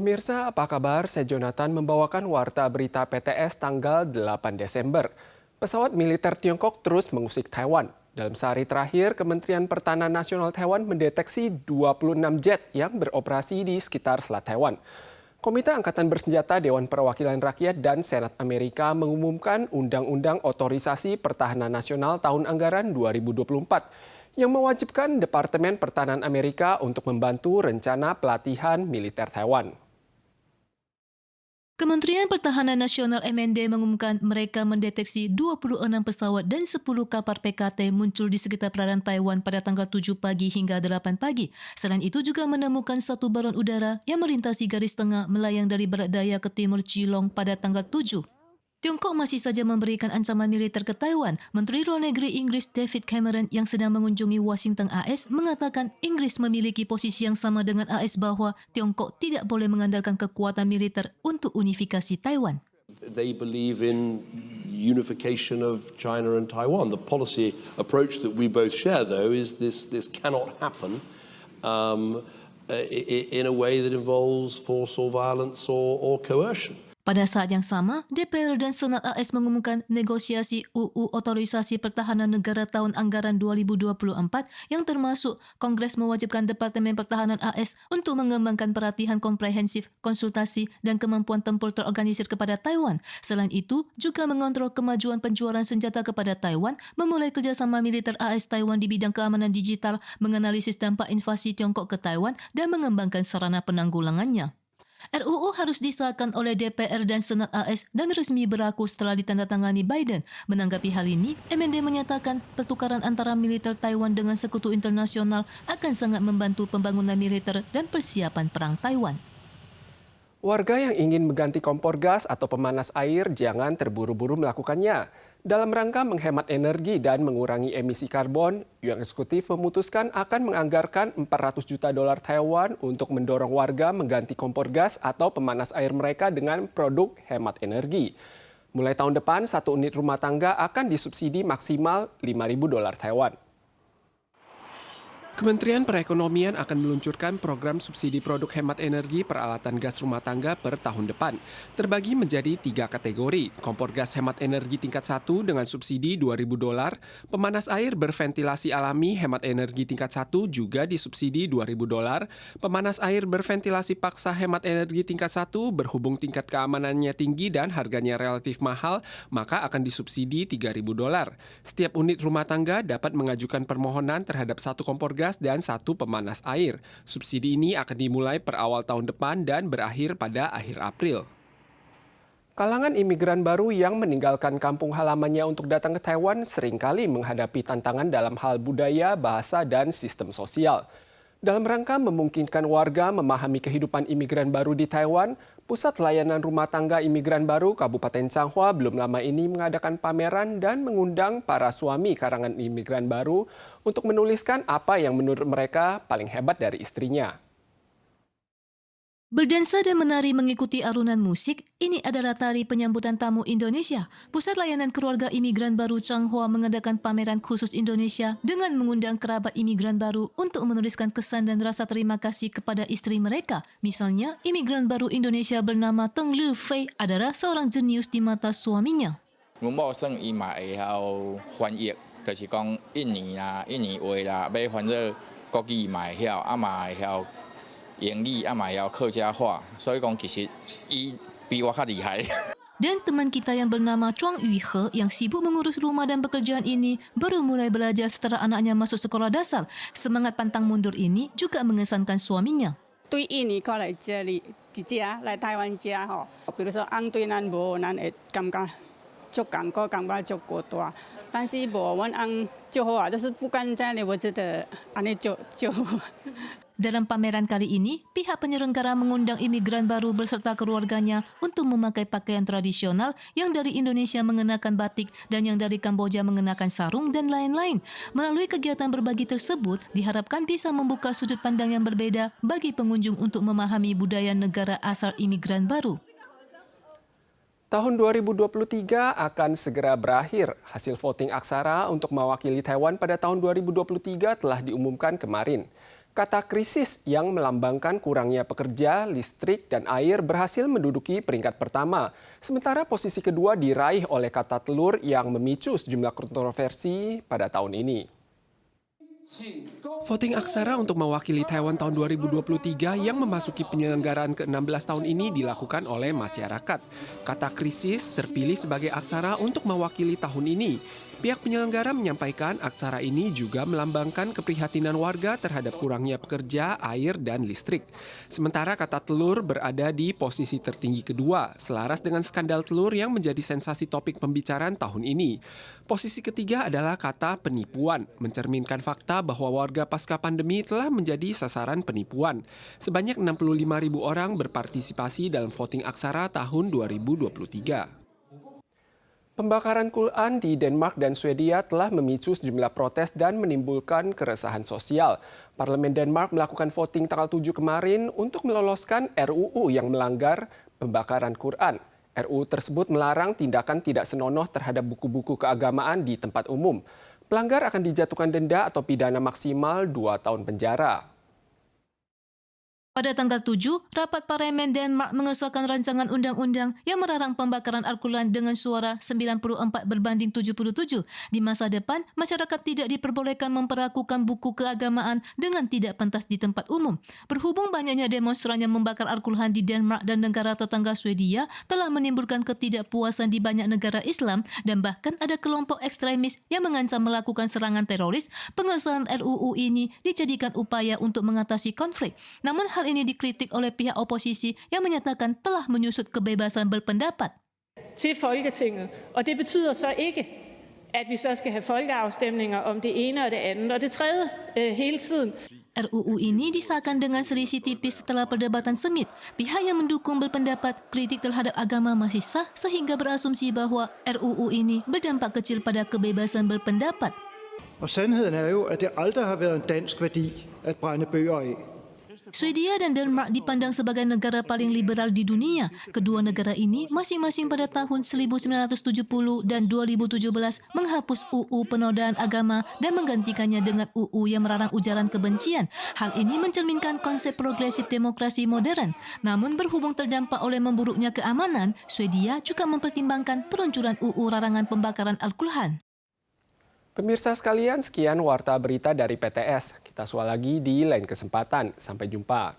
Pemirsa, apa kabar? Saya Jonathan membawakan warta berita PTS tanggal 8 Desember. Pesawat militer Tiongkok terus mengusik Taiwan. Dalam sehari terakhir, Kementerian Pertahanan Nasional Taiwan mendeteksi 26 jet yang beroperasi di sekitar Selat Taiwan. Komite Angkatan Bersenjata Dewan Perwakilan Rakyat dan Senat Amerika mengumumkan Undang-Undang Otorisasi Pertahanan Nasional tahun anggaran 2024 yang mewajibkan Departemen Pertahanan Amerika untuk membantu rencana pelatihan militer Taiwan. Kementerian Pertahanan Nasional MND mengumumkan mereka mendeteksi 26 pesawat dan 10 kapal PKT muncul di sekitar perairan Taiwan pada tanggal 7 pagi hingga 8 pagi. Selain itu juga menemukan satu balon udara yang melintasi garis tengah melayang dari barat daya ke timur Geelong pada tanggal 7. Tiongkok masih saja memberikan ancaman militer ke Taiwan. Menteri Luar Negeri Inggris David Cameron yang sedang mengunjungi Washington AS mengatakan Inggris memiliki posisi yang sama dengan AS bahwa Tiongkok tidak boleh mengandalkan kekuatan militer untuk unifikasi Taiwan. They believe in unification of China and Taiwan. The policy approach that we both share, though, is this cannot happen in a way that involves force or violence or coercion. Pada saat yang sama, DPR dan Senat AS mengumumkan negosiasi UU Otorisasi Pertahanan Negara tahun anggaran 2024 yang termasuk Kongres mewajibkan Departemen Pertahanan AS untuk mengembangkan pelatihan komprehensif, konsultasi dan kemampuan tempur terorganisir kepada Taiwan. Selain itu, juga mengontrol kemajuan penjualan senjata kepada Taiwan, memulai kerjasama militer AS Taiwan di bidang keamanan digital, menganalisis dampak invasi Tiongkok ke Taiwan dan mengembangkan sarana penanggulangannya. RUU harus disahkan oleh DPR dan Senat AS dan resmi berlaku setelah ditandatangani Biden. Menanggapi hal ini, MND menyatakan pertukaran antara militer Taiwan dengan sekutu internasional akan sangat membantu pembangunan militer dan persiapan perang Taiwan. Warga yang ingin mengganti kompor gas atau pemanas air jangan terburu-buru melakukannya. Dalam rangka menghemat energi dan mengurangi emisi karbon, Yuan Eksekutif memutuskan akan menganggarkan 400 juta dolar Taiwan untuk mendorong warga mengganti kompor gas atau pemanas air mereka dengan produk hemat energi. Mulai tahun depan, satu unit rumah tangga akan disubsidi maksimal 5.000 dolar Taiwan. Kementerian Perekonomian akan meluncurkan program subsidi produk hemat energi peralatan gas rumah tangga per tahun depan. Terbagi menjadi 3 kategori, kompor gas hemat energi tingkat 1 dengan subsidi 2.000 dolar, pemanas air berventilasi alami hemat energi tingkat 1 juga disubsidi 2.000 dolar, pemanas air berventilasi paksa hemat energi tingkat 1 berhubung tingkat keamanannya tinggi dan harganya relatif mahal, maka akan disubsidi 3.000 dolar. Setiap unit rumah tangga dapat mengajukan permohonan terhadap satu kompor gas dan satu pemanas air. Subsidi ini akan dimulai per awal tahun depan dan berakhir pada akhir April. Kalangan imigran baru yang meninggalkan kampung halamannya untuk datang ke Taiwan seringkali menghadapi tantangan dalam hal budaya, bahasa, dan sistem sosial. Dalam rangka memungkinkan warga memahami kehidupan imigran baru di Taiwan, Pusat Layanan Rumah Tangga Imigran Baru Kabupaten Changhua belum lama ini mengadakan pameran dan mengundang para suami karangan imigran baru untuk menuliskan apa yang menurut mereka paling hebat dari istrinya. Berdansa dan menari mengikuti alunan musik, ini adalah tari penyambutan tamu Indonesia. Pusat Layanan Keluarga Imigran Baru Changhua mengadakan pameran khusus Indonesia dengan mengundang kerabat imigran baru untuk menuliskan kesan dan rasa terima kasih kepada istri mereka. Misalnya, imigran baru Indonesia bernama Teng Liu Fei adalah seorang jenius di mata suaminya. 阮某算伊嘛会晓翻译，就是讲印尼话啦，要翻做国语嘛会晓，嘛会晓。英语嘛要客家话，所以讲其实伊比我较厉害。 Dan teman kita yang bernama Chuang Yuihe yang sibuk mengurus rumah dan pekerjaan ini baru mulai belajar setelah anaknya masuk sekolah dasar. Semangat pantang mundur ini juga mengesankan suaminya. 对印尼过来这里，来台湾家吼，比如说翁对咱无，咱会感觉足艰苦，感觉足孤单。但是无阮翁足好啊，就是不管在哪，我觉得安尼就好。 Dalam pameran kali ini, pihak penyelenggara mengundang imigran baru berserta keluarganya untuk memakai pakaian tradisional yang dari Indonesia mengenakan batik dan yang dari Kamboja mengenakan sarung dan lain-lain. Melalui kegiatan berbagi tersebut, diharapkan bisa membuka sudut pandang yang berbeda bagi pengunjung untuk memahami budaya negara asal imigran baru. Tahun 2023 akan segera berakhir. Hasil voting aksara untuk mewakili Taiwan pada tahun 2023 telah diumumkan kemarin. Kata krisis yang melambangkan kurangnya pekerja, listrik, dan air berhasil menduduki peringkat pertama. Sementara posisi kedua diraih oleh kata telur yang memicu sejumlah kontroversi pada tahun ini. Voting aksara untuk mewakili Taiwan tahun 2023 yang memasuki penyelenggaraan ke-16 tahun ini dilakukan oleh masyarakat. Kata krisis terpilih sebagai aksara untuk mewakili tahun ini. Pihak penyelenggara menyampaikan aksara ini juga melambangkan keprihatinan warga terhadap kurangnya pekerja, air, dan listrik. Sementara kata telur berada di posisi tertinggi kedua, selaras dengan skandal telur yang menjadi sensasi topik pembicaraan tahun ini. Posisi ketiga adalah kata penipuan, mencerminkan fakta bahwa warga pasca pandemi telah menjadi sasaran penipuan. Sebanyak 65.000 orang berpartisipasi dalam voting aksara tahun 2023. Pembakaran Quran di Denmark dan Swedia telah memicu sejumlah protes dan menimbulkan keresahan sosial. Parlemen Denmark melakukan voting tanggal 7 kemarin untuk meloloskan RUU yang melanggar pembakaran Quran. RUU tersebut melarang tindakan tidak senonoh terhadap buku-buku keagamaan di tempat umum. Pelanggar akan dijatuhkan denda atau pidana maksimal 2 tahun penjara. Pada tanggal 7, rapat Parlemen Denmark mengesahkan rancangan undang-undang yang melarang pembakaran Al-Quran dengan suara 94 berbanding 77. Di masa depan, masyarakat tidak diperbolehkan memperlakukan buku keagamaan dengan tidak pentas di tempat umum. Berhubung banyaknya demonstran yang membakar Al-Quran di Denmark dan negara tetangga Swedia telah menimbulkan ketidakpuasan di banyak negara Islam dan bahkan ada kelompok ekstremis yang mengancam melakukan serangan teroris, pengesahan RUU ini dijadikan upaya untuk mengatasi konflik. Namun hal ini dikritik oleh pihak oposisi yang menyatakan telah menyusut kebebasan berpendapat. Til Folketinget, og det betyder så ikke, at vi så skal have folkeafstemninger om det ene og det andet og det tredje hele tiden. RUU ini disahkan dengan selisih tipis setelah perdebatan sengit. Pihak yang mendukung berpendapat kritik terhadap agama masih sah sehingga berasumsi bahwa RUU ini berdampak kecil pada kebebasan berpendapat. Og sandheden er jo, at det aldrig har været en dansk værdi at brænde bøger af. Swedia dan Denmark dipandang sebagai negara paling liberal di dunia. Kedua negara ini masing-masing pada tahun 1970 dan 2017 menghapus UU penodaan agama dan menggantikannya dengan UU yang melarang ujaran kebencian. Hal ini mencerminkan konsep progresif demokrasi modern. Namun berhubung terdampak oleh memburuknya keamanan, Swedia juga mempertimbangkan peluncuran UU larangan pembakaran Al-Quran. Pemirsa sekalian, sekian Warta Berita dari PTS. Kita sual lagi di lain kesempatan. Sampai jumpa.